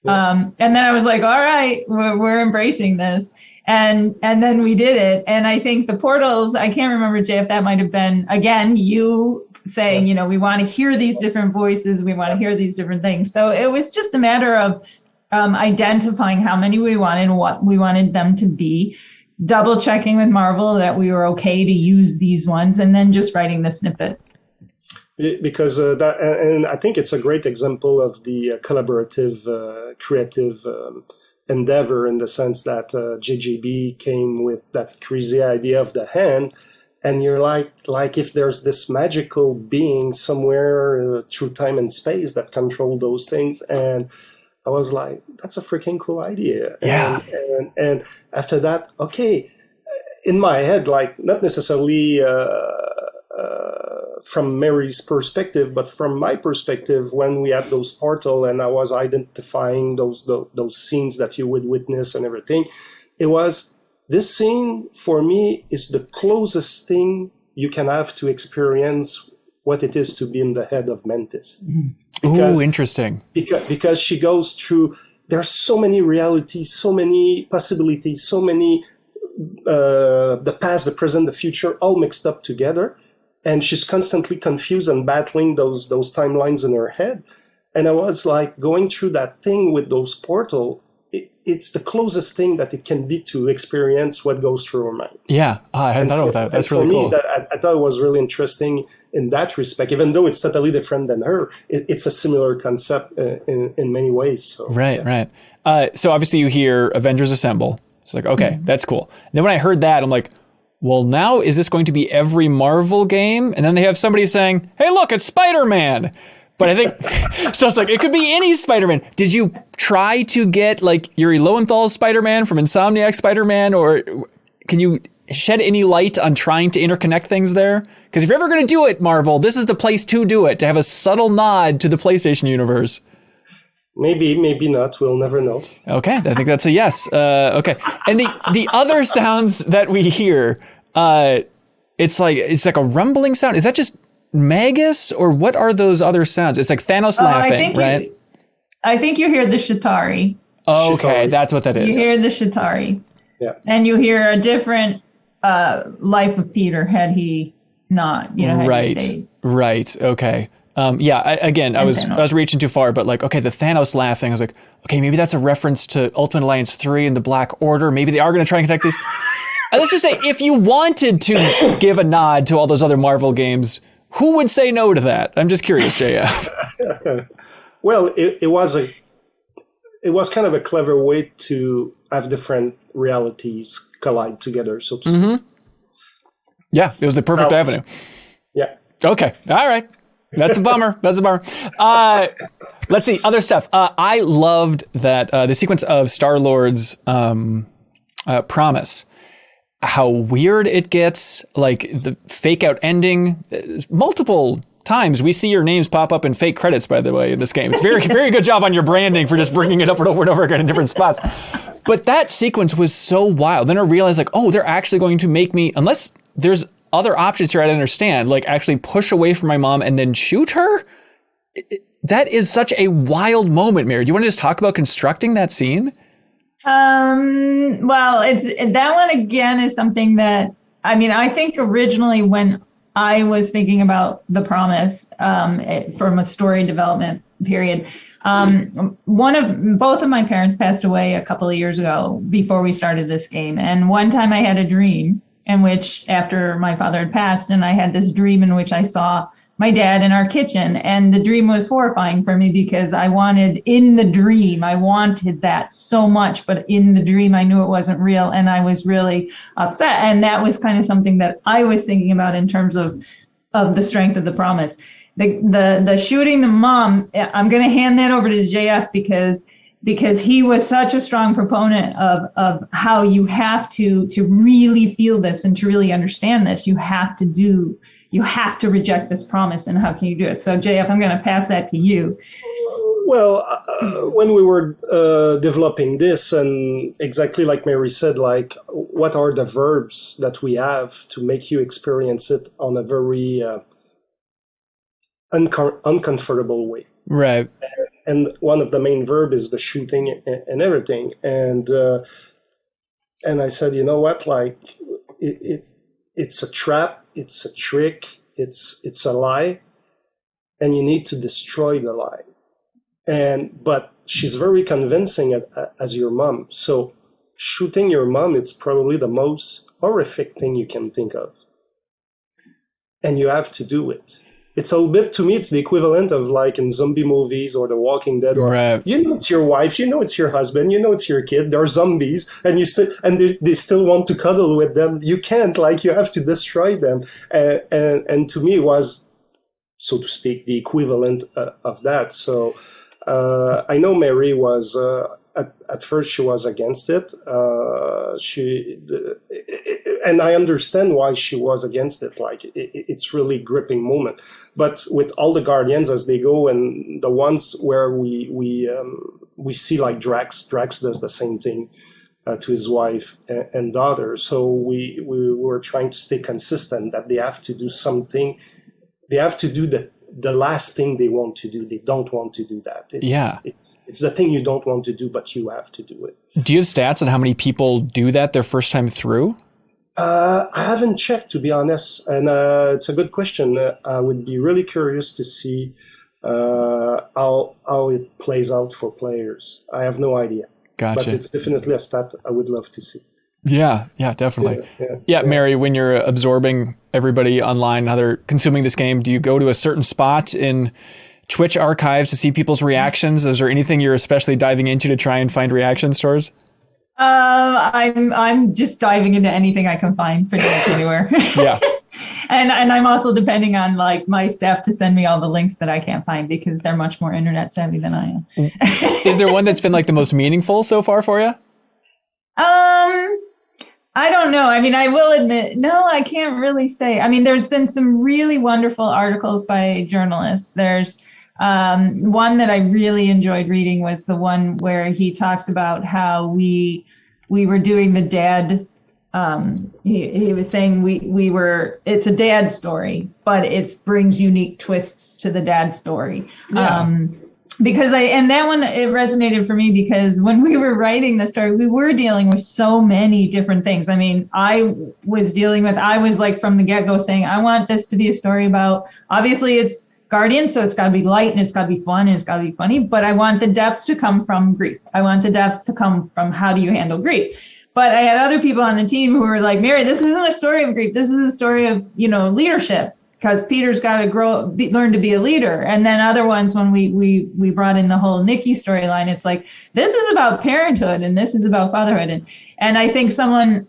Yeah. And then I was like, all right, we're embracing this. And then we did it. And I think the portals, I can't remember, Jay, if that might have been, again, you saying, we want to hear these different voices. We want to hear these different things. So it was just a matter of identifying how many we wanted and what we wanted them to be, double checking with Marvel that we were okay to use these ones, and then just writing the snippets. Because and I think it's a great example of the collaborative, creative endeavor, in the sense that JJB came with that crazy idea of the hand, and you're like if there's this magical being somewhere through time and space that control those things, and I was like, that's a freaking cool idea. Yeah. And after that, okay, in my head, like not necessarily. From Mary's perspective, but from my perspective, when we had those portal and I was identifying those scenes that you would witness and everything, it was, this scene for me is the closest thing you can have to experience what it is to be in the head of Mantis. Ooh, interesting. Because she goes through, there's so many realities, so many possibilities, so many, the past, the present, the future, all mixed up together. And she's constantly confused and battling those timelines in her head. And I was like going through that thing with those portals. It's the closest thing that it can be to experience what goes through her mind. Yeah, I hadn't thought about that. That's really cool. For me, I thought it was really interesting in that respect. Even though it's totally different than her, it's a similar concept in many ways. So, right, yeah. right. So obviously you hear Avengers Assemble. It's like, okay, that's cool. And then when I heard that, I'm like, well, now is this going to be every Marvel game? And then they have somebody saying, hey, look, it's Spider-Man. But I think, so it's like, it could be any Spider-Man. Did you try to get like Yuri Lowenthal's Spider-Man from Insomniac Spider-Man? Or can you shed any light on trying to interconnect things there? Because if you're ever going to do it, Marvel, this is the place to do it, to have a subtle nod to the PlayStation universe. Maybe, maybe not. We'll never know. Okay, I think that's a yes. Okay. And the other sounds that we hear, it's like a rumbling sound. Is that just Magus, or what are those other sounds? It's like Thanos laughing, right? I think you hear the Chitauri. Okay, that's what that is. You hear the Chitauri. Yeah. And you hear a different life of Peter had he not, had he stayed. Right. Okay. I was reaching too far, but like, okay, the Thanos laughing, I was like, okay, maybe that's a reference to Ultimate Alliance 3 and the Black Order. Maybe they are going to try and connect these. Let's just say, if you wanted to give a nod to all those other Marvel games, who would say no to that? I'm just curious, JF. Well, it was kind of a clever way to have different realities collide together, so to speak. Yeah, it was the perfect avenue. Yeah. Okay. All right. That's a bummer. Let's see. Other stuff. I loved that the sequence of Star-Lord's promise. How weird it gets, like the fake out ending. Multiple times we see your names pop up in fake credits, by the way, in this game. It's very, very good job on your branding for just bringing it up and over again in different spots. But that sequence was so wild. Then I realized, like, oh, they're actually going to make me, unless there's other options here I don't understand, like actually push away from my mom and then shoot her. That is such a wild moment, Mary. Do you want to just talk about constructing that scene? Well, it's that one again is something that, I think originally when I was thinking about The Promise, from a story development period, both of my parents passed away a couple of years ago before we started this game. And one time I had a dream in which, after my father had passed, and I had this dream in which I saw my dad in our kitchen, and the dream was horrifying for me because I wanted that so much, but in the dream I knew it wasn't real, and I was really upset. And that was kind of something that I was thinking about in terms of the strength of The Promise. The shooting the mom, I'm going to hand that over to JF because he was such a strong proponent of how you have to really feel this and to really understand this, you have to reject this promise, and how can you do it? So, JF, I'm going to pass that to you. Well, when we were developing this, and exactly like Mary said, like, what are the verbs that we have to make you experience it on a very uncomfortable way? Right. And one of the main verb is the shooting and everything. And I said, you know what, like, it's a trap. It's a trick, it's a lie, and you need to destroy the lie. But she's very convincing as your mom. So shooting your mom, it's probably the most horrific thing you can think of. And you have to do it. It's a little bit, to me, it's the equivalent of like in zombie movies or The Walking Dead. Or, right. It's your wife, it's your husband, it's your kid. They're zombies, and they still want to cuddle with them. You can't, like, you have to destroy them. And to me, it was, so to speak, the equivalent of that. So I know Mary was at first she was against it. And I understand why she was against it. Like, it's really gripping moment. But with all the Guardians as they go, and the ones where we see like Drax does the same thing. to his wife and daughter. So we were trying to stay consistent that they have to do something. They have to do the last thing they want to do. They don't want to do that. It's the thing you don't want to do, but you have to do it. Do you have stats on how many people do that their first time through? I haven't checked, to be honest, and it's a good question. I would be really curious to see how it plays out for players. I have no idea. Gotcha. But it's definitely a stat I would love to see. Yeah, definitely. Yeah, Mary, when you're absorbing everybody online, how they're consuming this game, do you go to a certain spot in Twitch archives to see people's reactions? Is there anything you're especially diving into to try and find reaction stores? I'm just diving into anything I can find pretty much anywhere. Yeah. And I'm also depending on like my staff to send me all the links that I can't find because they're much more internet savvy than I am. Is there one that's been like the most meaningful so far for you? I don't know. I mean, I will admit, no, I can't really say. I mean, there's been some really wonderful articles by journalists. There's one that I really enjoyed reading was the one where he talks about how we were doing the dad. He was saying we were, it's a dad story, but it brings unique twists to the dad story. Yeah. Because that one, it resonated for me because when we were writing the story, we were dealing with so many different things. I mean, I was like from the get-go saying, I want this to be a story about, obviously it's Guardians, so it's got to be light and it's got to be fun and it's got to be funny, but I want the depth to come from grief. I want the depth to come from how do you handle grief. But I had other people on the team who were like, Mary, this isn't a story of grief. This is a story of, leadership because Peter's got to learn to be a leader. And then other ones, when we brought in the whole Nikki storyline, it's like, this is about parenthood and this is about fatherhood. And I think someone,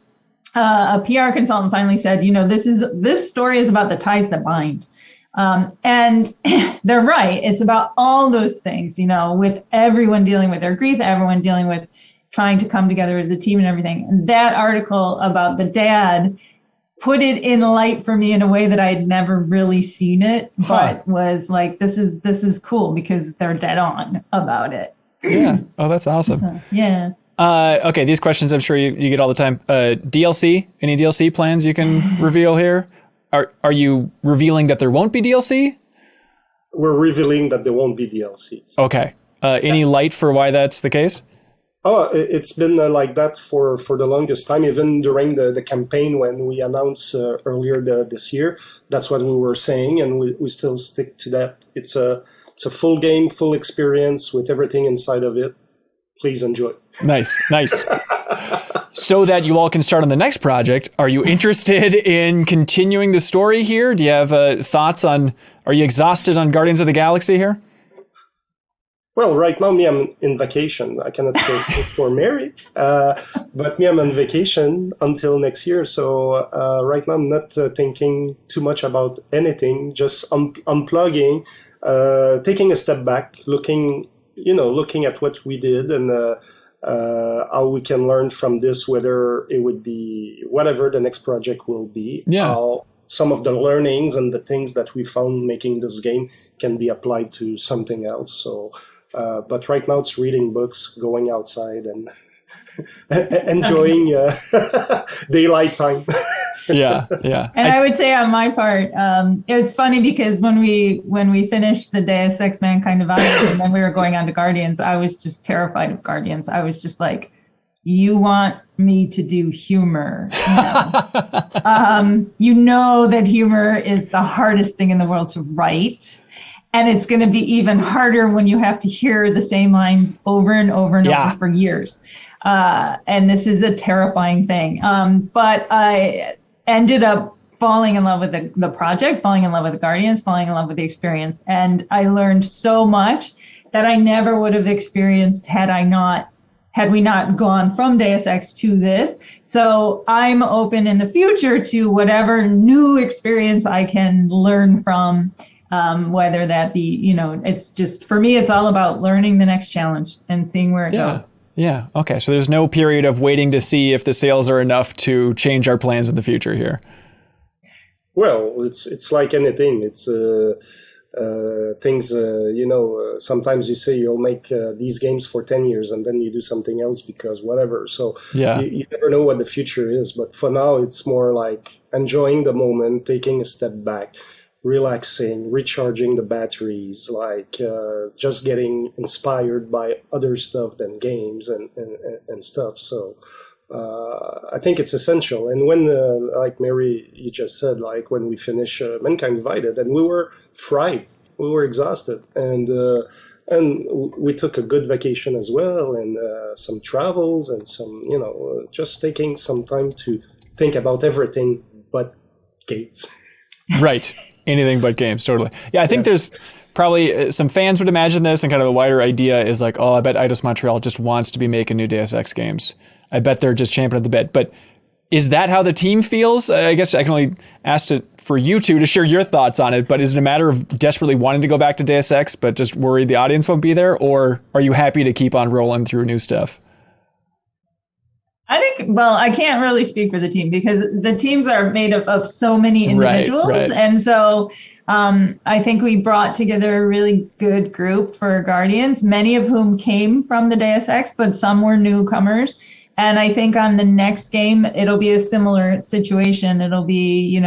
a PR consultant finally said, this story is about the ties that bind. And they're right. It's about all those things, with everyone dealing with their grief, everyone dealing with trying to come together as a team and everything. And that article about the dad put it in light for me in a way that I had never really seen it, but was like, this is cool because they're dead on about it. Yeah. Oh, that's awesome. So, yeah. Okay. These questions I'm sure you get all the time. DLC, any DLC plans you can reveal here? Are you revealing that there won't be DLC? We're revealing that there won't be DLCs. Okay. Any light for why that's the case? Oh, it's been like that for the longest time, even during the campaign when we announced earlier this year. That's what we were saying, and we still stick to that. It's a full game, full experience with everything inside of it. Please enjoy. Nice. So that you all can start on the next project, are you interested in continuing the story here? Do you have thoughts on, are you exhausted on Guardians of the Galaxy here? Well, right now, I'm in vacation. I cannot speak for Mary, but I'm on vacation until next year. So right now, I'm not thinking too much about anything, just unplugging, taking a step back, looking at what we did and how we can learn from this, whether it would be whatever the next project will be. Yeah. How some of the learnings and the things that we found making this game can be applied to something else. So. But right now it's reading books, going outside, and enjoying daylight time. Yeah. And I would say on my part, it was funny because when we finished the Deus Ex Mankind Divided and then we were going on to Guardians, I was just terrified of Guardians. I was just like, you want me to do humor. You know that humor is the hardest thing in the world to write. And it's going to be even harder when you have to hear the same lines over and over and over for years. And this is a terrifying thing. But I ended up falling in love with the project, falling in love with the Guardians, falling in love with the experience. And I learned so much that I never would have experienced had we not gone from Deus Ex to this. So I'm open in the future to whatever new experience I can learn from. Whether that be, it's just, for me, it's all about learning the next challenge and seeing where it goes. Yeah. Okay. So there's no period of waiting to see if the sales are enough to change our plans in the future here. Well, it's like anything. It's things, sometimes you say you'll make these games for 10 years and then you do something else because whatever. So you never know what the future is. But for now, it's more like enjoying the moment, taking a step back, relaxing, recharging the batteries, like just getting inspired by other stuff than games and stuff. So I think it's essential. And when, like Mary, you just said, like when we finish Mankind Divided, and we were fried, we were exhausted, and we took a good vacation as well, and some travels, and some, just taking some time to think about everything but games. Right. Anything but games, totally. Yeah, I think there's probably some fans would imagine this, and kind of the wider idea is like, oh, I bet Eidos Montreal just wants to be making new Deus Ex games. I bet they're just champing at the bit. But is that how the team feels? I guess I can only ask for you two to share your thoughts on it, but is it a matter of desperately wanting to go back to Deus Ex, but just worried the audience won't be there? Or are you happy to keep on rolling through new stuff? I think, well, I can't really speak for the team because the teams are made of so many individuals. Right. And so I think we brought together a really good group for Guardians, many of whom came from the Deus Ex, but some were newcomers. And I think on the next game, it'll be a similar situation. It'll be,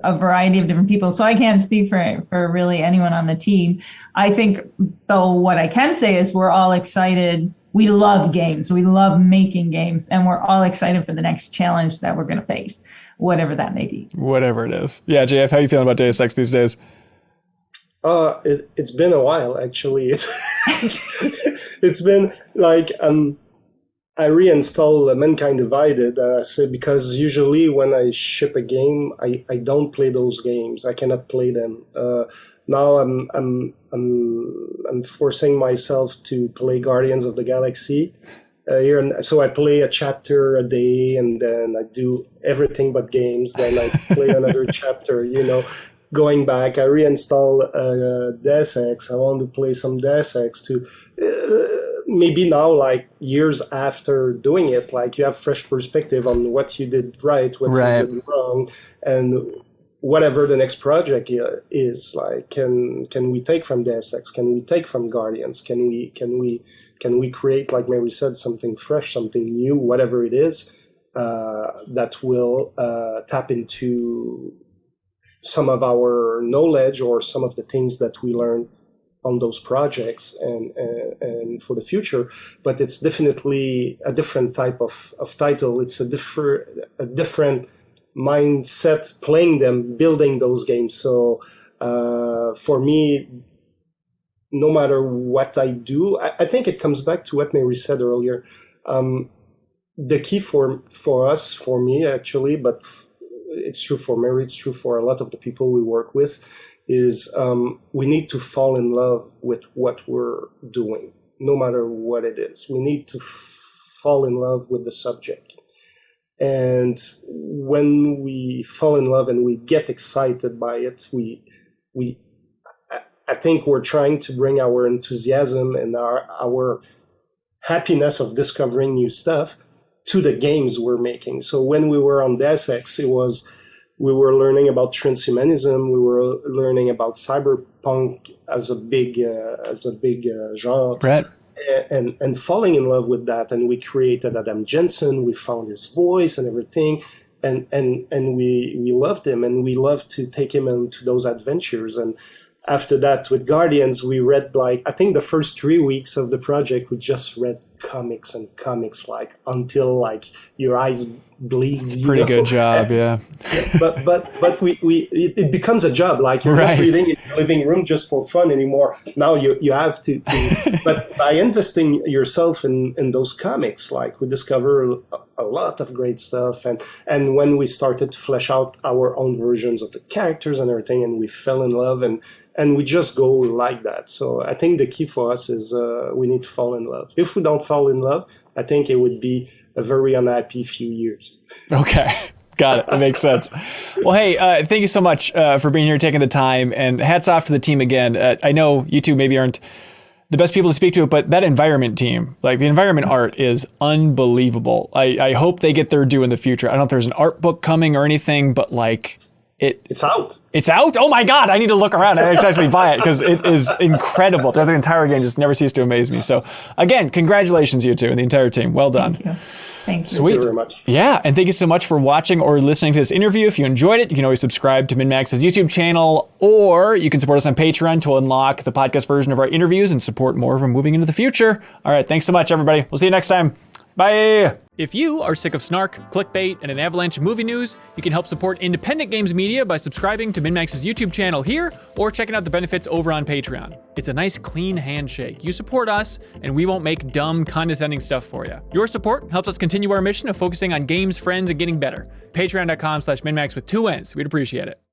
a variety of different people. So I can't speak for really anyone on the team. I think, though, what I can say is we're all excited. We love games. We love making games. And we're all excited for the next challenge that we're going to face, whatever that may be. Whatever it is. Yeah, JF, how are you feeling about Deus Ex these days? It's been a while, actually. It's been like... I reinstalled Mankind Divided because usually when I ship a game, I don't play those games. I cannot play them. Now I'm forcing myself to play Guardians of the Galaxy here, and so I play a chapter a day, and then I do everything but games. Then I play another chapter. Going back, I reinstall Deus Ex. I want to play some Deus Ex too. Maybe now, like years after doing it, like you have fresh perspective on what you did right, what you did wrong, and whatever the next project is. Like, can we take from Deus Ex? Can we take from Guardians? Can we create, like Mary said, something fresh, something new, whatever it is, that will tap into some of our knowledge or some of the things that we learned on those projects and for the future. But it's definitely a different type of title. It's a different mindset playing them, building those games. So for me, no matter what I do, I think it comes back to what Mary said earlier. The key for us, for me actually, but it's true for Mary, it's true for a lot of the people we work with, is we need to fall in love with what we're doing, no matter what it is. We need to fall in love with the subject. And when we fall in love and we get excited by it, I think we're trying to bring our enthusiasm and our happiness of discovering new stuff to the games we're making. So when we were on Deus Ex, we were learning about transhumanism. We were learning about cyberpunk as a big genre, right. and falling in love with that. And we created Adam Jensen. We found his voice and everything, and we loved him, and we loved to take him into those adventures. And after that, with Guardians, we read, like, I think the first 3 weeks of the project, we just read comics and comics, like, until, like, your eyes bleed. Pretty good job, yeah. But it becomes a job. Like, you're not reading in your living room just for fun anymore. Now you have to. But by investing yourself in those comics, like, we discover a lot of great stuff. And when we started to flesh out our own versions of the characters and everything, and we fell in love, and we just go like that. So I think the key for us is we need to fall in love. If we don't fall in love, I think it would be a very unhappy few years. Okay. Got it. That makes sense. Well, hey, thank you so much for being here, taking the time, and hats off to the team again. I know you two maybe aren't the best people to speak to it, but that environment team, like the environment art is unbelievable. I hope they get their due in the future. I don't know if there's an art book coming or anything, but like It's out. It's out? Oh my God, I need to look around. I should actually buy it because it is incredible. The entire game just never ceases to amaze me. So again, congratulations you two and the entire team. Well done. Thank you. Thank you. Sweet. Thank you very much. Yeah, and thank you so much for watching or listening to this interview. If you enjoyed it, you can always subscribe to MinnMax's YouTube channel, or you can support us on Patreon to unlock the podcast version of our interviews and support more of them moving into the future. All right, thanks so much, everybody. We'll see you next time. Bye. If you are sick of snark, clickbait, and an avalanche of movie news, you can help support independent games media by subscribing to MinnMax's YouTube channel here or checking out the benefits over on Patreon. It's a nice, clean handshake. You support us, and we won't make dumb, condescending stuff for you. Your support helps us continue our mission of focusing on games, friends, and getting better. Patreon.com/MinnMax with 2 N's. We'd appreciate it.